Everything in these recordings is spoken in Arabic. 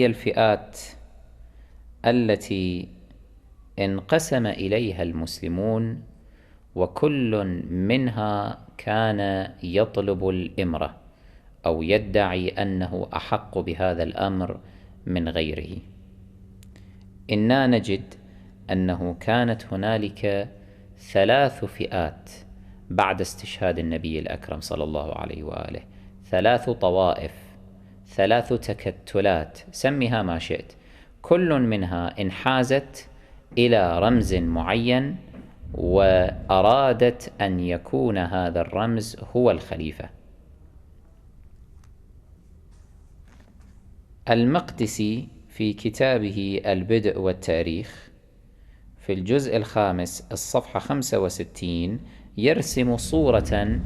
هي الفئات التي انقسم إليها المسلمون، وكل منها كان يطلب الإمرة أو يدعي أنه أحق بهذا الأمر من غيره. إنا نجد أنه كانت هنالك 3 فئات بعد استشهاد النبي الأكرم صلى الله عليه وآله، 3 طوائف، 3 تكتلات، سميها ما شئت، كل منها انحازت إلى رمز معين وأرادت أن يكون هذا الرمز هو الخليفة. المقدسي في كتابه البدء والتاريخ في الجزء 5 الصفحة 65 يرسم صورة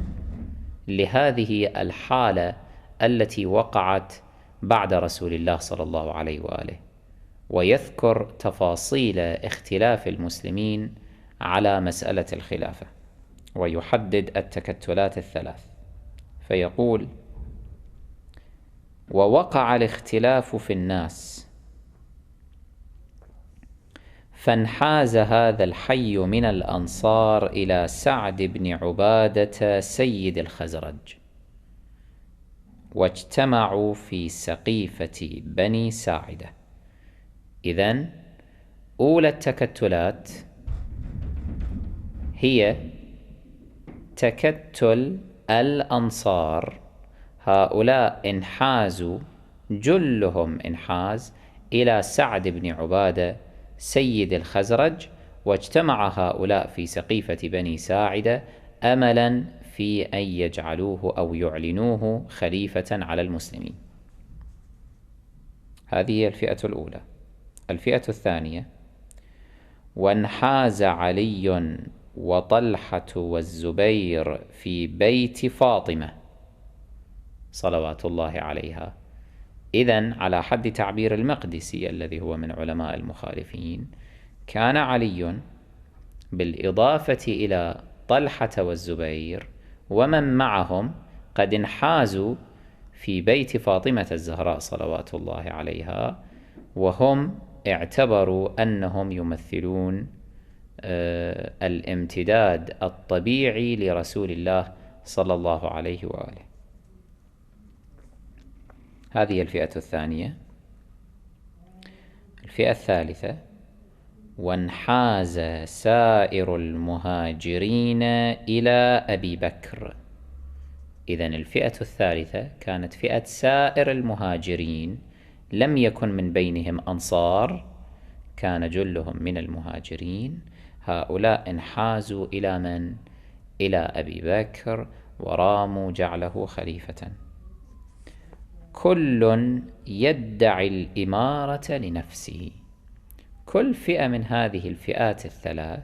لهذه الحالة التي وقعت بعد رسول الله صلى الله عليه وآله، ويذكر تفاصيل اختلاف المسلمين على مسألة الخلافة، ويحدد التكتلات ال3. فيقول: ووقع الاختلاف في الناس، فانحاز هذا الحي من الأنصار إلى سعد بن عبادة سيد الخزرج، واجتمعوا في سقيفة بني ساعدة. إذن أولى التكتلات هي تكتل الأنصار، هؤلاء انحازوا، جلهم انحاز إلى سعد بن عبادة سيد الخزرج، واجتمع هؤلاء في سقيفة بني ساعدة أملا في أن يجعلوه أو يعلنوه خليفة على المسلمين. هذه هي الفئة الأولى. الفئة الثانية: وانحاز علي وطلحة والزبير في بيت فاطمة صلوات الله عليها. إذن على حد تعبير المقدسي الذي هو من علماء المخالفين، كان علي بالإضافة إلى طلحة والزبير ومن معهم قد انحازوا في بيت فاطمة الزهراء صلوات الله عليها، وهم اعتبروا أنهم يمثلون الامتداد الطبيعي لرسول الله صلى الله عليه وآله. هذه الفئة الثانية. الفئة الثالثة: وانحاز سائر المهاجرين إلى أبي بكر. إذن الفئة الثالثة كانت فئة سائر المهاجرين، لم يكن من بينهم أنصار، كان جلهم من المهاجرين. هؤلاء انحازوا إلى من؟ إلى أبي بكر، وراموا جعله خليفة. كل يدعي الإمارة لنفسه. كل فئة من هذه الفئات ال3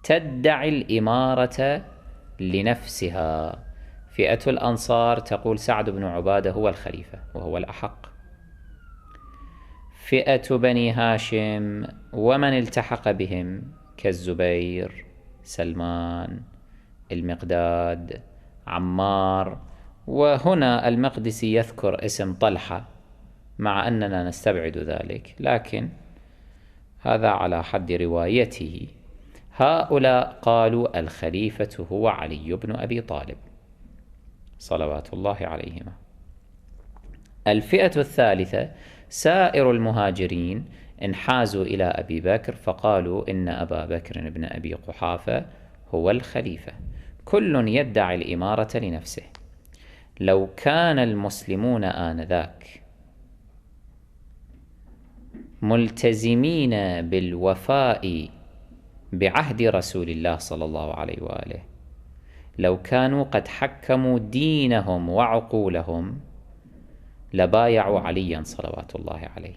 تدعي الإمارة لنفسها. فئة الأنصار تقول سعد بن عبادة هو الخليفة وهو الأحق. فئة بني هاشم ومن التحق بهم كالزبير، سلمان، المقداد، عمار، وهنا المقدسي يذكر اسم طلحة مع أننا نستبعد ذلك، لكن هذا على حد روايته. هؤلاء قالوا الخليفة هو علي بن أبي طالب صلوات الله عليهما. الفئة الثالثة سائر المهاجرين انحازوا إلى أبي بكر، فقالوا إن أبا بكر بن أبي قحافة هو الخليفة. كل يدعي الإمارة لنفسه. لو كان المسلمون آنذاك ملتزمين بالوفاء بعهد رسول الله صلى الله عليه وآله، لو كانوا قد حكموا دينهم وعقولهم لبايعوا عليا صلوات الله عليه.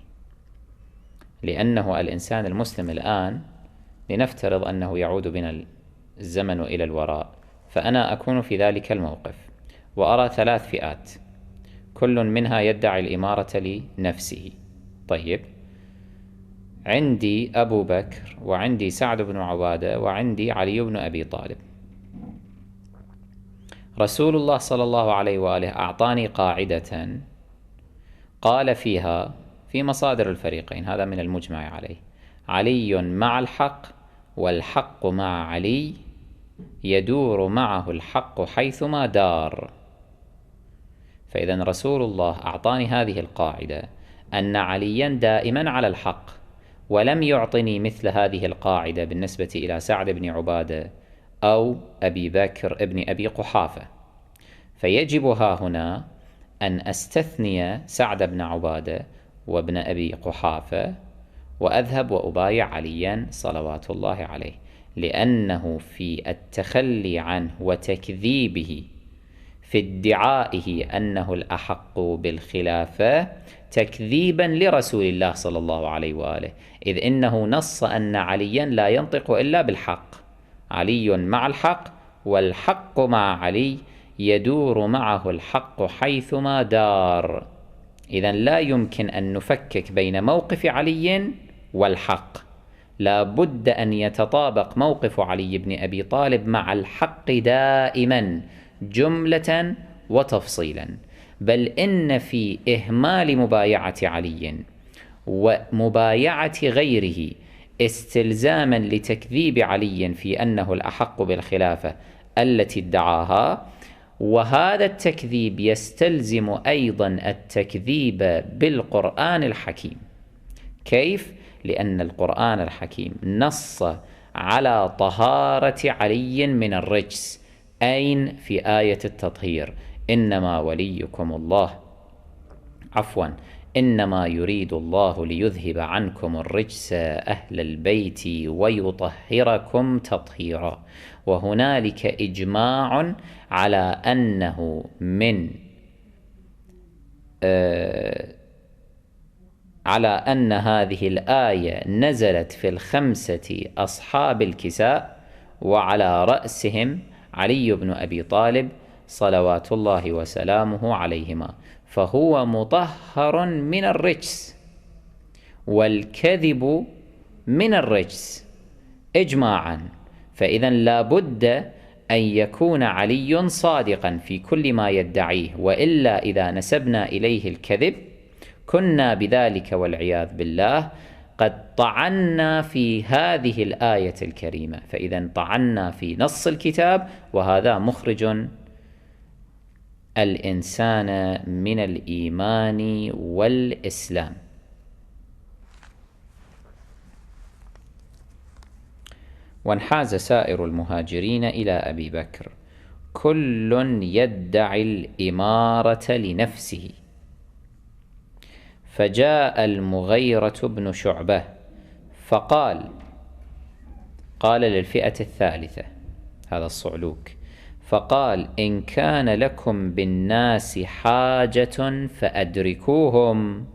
لأنه الإنسان المسلم الآن، لنفترض أنه يعود بنا الزمن إلى الوراء، فأنا أكون في ذلك الموقف وأرى 3 فئات كل منها يدعي الإمارة لنفسه. طيب، عندي أبو بكر، وعندي سعد بن عبادة، وعندي علي بن أبي طالب. رسول الله صلى الله عليه وآله أعطاني قاعدة قال فيها: في مصادر الفريقين، هذا من المجمع عليه. علي مع الحق والحق مع علي، يدور معه الحق حيثما دار. فإذا رسول الله أعطاني هذه القاعدة أن عليا دائما على الحق، ولم يعطني مثل هذه القاعدة بالنسبة إلى سعد بن عبادة أو أبي بكر ابن أبي قحافة. فيجب ها هنا أن أستثني سعد بن عبادة وابن أبي قحافة وأذهب وأبايع عليا صلوات الله عليه، لأنه في التخلي عنه وتكذيبه في ادعائه أنه الأحق بالخلافة تكذيبا لرسول الله صلى الله عليه وآله، إذ إنه نص أن عليا لا ينطق إلا بالحق. علي مع الحق والحق مع علي، يدور معه الحق حيثما دار. إذن لا يمكن أن نفكك بين موقف علي والحق، لا بد أن يتطابق موقف علي بن أبي طالب مع الحق دائما جملة وتفصيلا. بل إن في إهمال مبايعة علي ومبايعة غيره استلزاما لتكذيب علي في أنه الأحق بالخلافة التي ادعاها، وهذا التكذيب يستلزم أيضا التكذيب بالقرآن الحكيم. كيف؟ لأن القرآن الحكيم نص على طهارة علي من الرجس. أين؟ في آية التطهير: إنما وليكم الله، إنما يريد الله ليذهب عنكم الرجس أهل البيت ويطهركم تطهيرا. وهنالك إجماع على أنه على أن هذه الآية نزلت في 5 أصحاب الكساء، وعلى رأسهم علي بن أبي طالب صلوات الله وسلامه عليهما، فهو مطهر من الرجس، والكذب من الرجس إجماعا. فإذا لا بد أن يكون علي صادقا في كل ما يدعيه، وإلا إذا نسبنا إليه الكذب كنا بذلك والعياذ بالله قد طعنا في هذه الآية الكريمة. فإذا طعنا في نص الكتاب، وهذا مخرج الإنسان من الإيمان والإسلام. وانحاز سائر المهاجرين إلى أبي بكر، كل يدعي الإمارة لنفسه. فجاء المغيرة بن شعبة فقال، قال للفئة الثالثة، هذا الصعلوك، فقال: إن كان لكم بالناس حاجة فأدركوهم.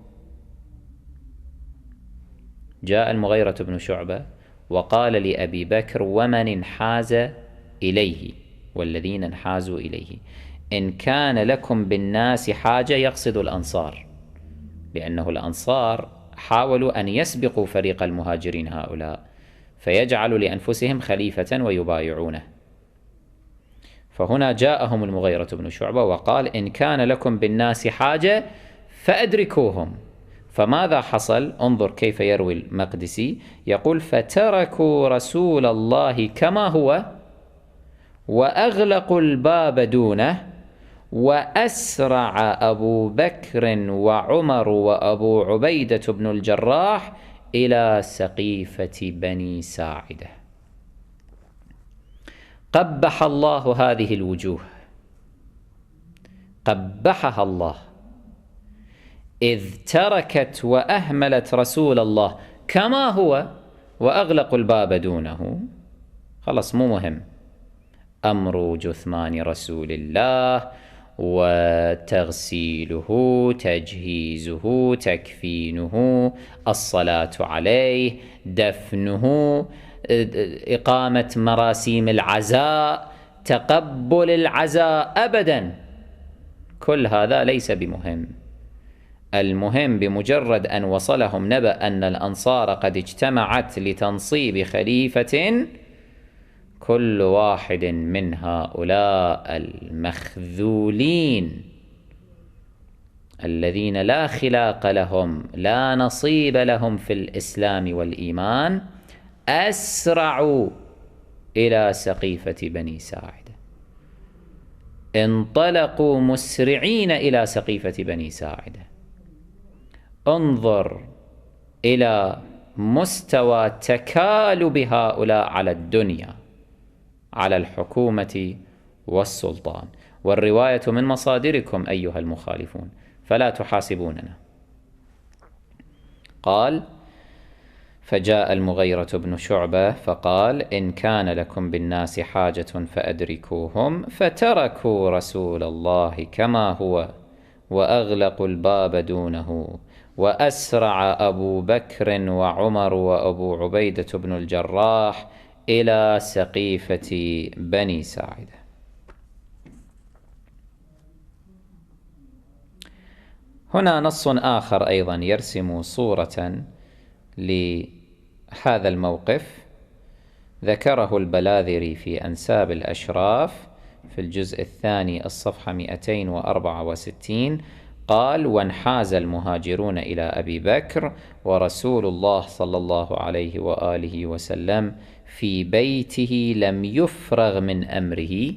جاء المغيرة بن شعبة وقال لأبي بكر ومن انحاز إليه والذين انحازوا إليه: إن كان لكم بالناس حاجة، يقصد الأنصار، لأنه الأنصار حاولوا أن يسبقوا فريق المهاجرين هؤلاء فيجعلوا لأنفسهم خليفة ويبايعونه. فهنا جاءهم المغيرة بن شعبة وقال: إن كان لكم بالناس حاجة فأدركوهم. فماذا حصل؟ انظر كيف يروي المقدسي، يقول: فتركوا رسول الله كما هو وأغلقوا الباب دونه، وأسرع أبو بكر وعمر وأبو عبيدة بن الجراح إلى سقيفة بني ساعدة. قبح الله هذه الوجوه، قبحها الله، إذ تركت وأهملت رسول الله كما هو وأغلقوا الباب دونه. خلاص مو مهم أمر جثمان رسول الله وتغسيله، تجهيزه، تكفينه، الصلاة عليه، دفنه، إقامة مراسيم العزاء، تقبل العزاء، أبدا كل هذا ليس بمهم. المهم بمجرد أن وصلهم نبأ أن الأنصار قد اجتمعت لتنصيب خليفة، كل واحد من هؤلاء المخذولين الذين لا خلاق لهم لا نصيب لهم في الإسلام والإيمان أسرعوا إلى سقيفة بني ساعدة، انطلقوا مسرعين إلى سقيفة بني ساعدة. انظر إلى مستوى تكالب هؤلاء على الدنيا، على الحكومة والسلطان. والرواية من مصادركم أيها المخالفون، فلا تحاسبوننا. قال: فجاء المغيرة بن شعبة فقال: إن كان لكم بالناس حاجة فأدركوهم، فتركوا رسول الله كما هو وأغلقوا الباب دونه، وأسرع أبو بكر وعمر وأبو عبيدة بن الجراح إلى سقيفة بني ساعدة. هنا نص آخر أيضا يرسم صورة لهذا الموقف، ذكره البلاذري في أنساب الأشراف في الجزء الثاني الصفحة 264. قال: وانحاز المهاجرون إلى أبي بكر ورسول الله صلى الله عليه وآله وسلم في بيته لم يفرغ من أمره،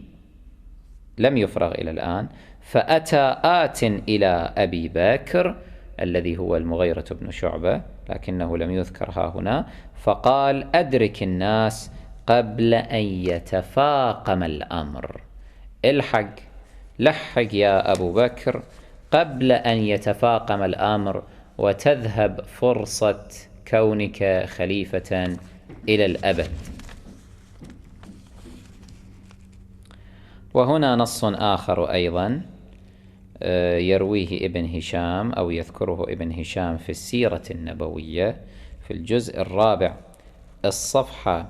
لم يفرغ إلى الآن، فأتى آت إلى أبي بكر الذي هو المغيرة بن شعبة لكنه لم يذكر ها هنا، فقال: أدرك الناس قبل أن يتفاقم الأمر، الحق لحق يا أبو بكر قبل أن يتفاقم الأمر وتذهب فرصة كونك خليفة إلى الأبد. وهنا نص آخر أيضا يرويه ابن هشام أو يذكره ابن هشام في السيرة النبوية في الجزء الرابع الصفحة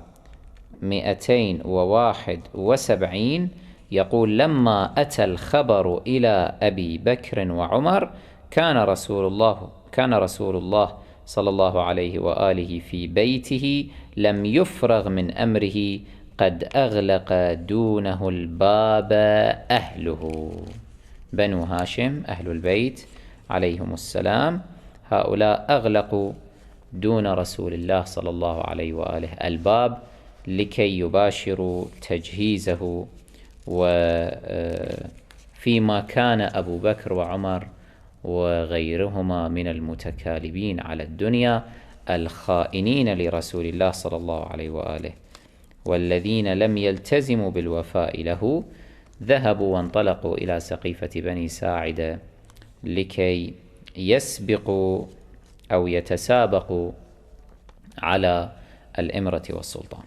271، يقول: لما أتى الخبر إلى أبي بكر وعمر كان رسول الله صلى الله عليه وآله في بيته لم يفرغ من أمره، قد أغلق دونه الباب أهله. بنو هاشم أهل البيت عليهم السلام، هؤلاء أغلقوا دون رسول الله صلى الله عليه وآله الباب لكي يباشروا تجهيزه. وفيما كان أبو بكر وعمر وغيرهما من المتكالبين على الدنيا الخائنين لرسول الله صلى الله عليه وآله والذين لم يلتزموا بالوفاء له، ذهبوا وانطلقوا إلى سقيفة بني ساعدة لكي يسبقوا أو يتسابقوا على الإمرة والسلطان.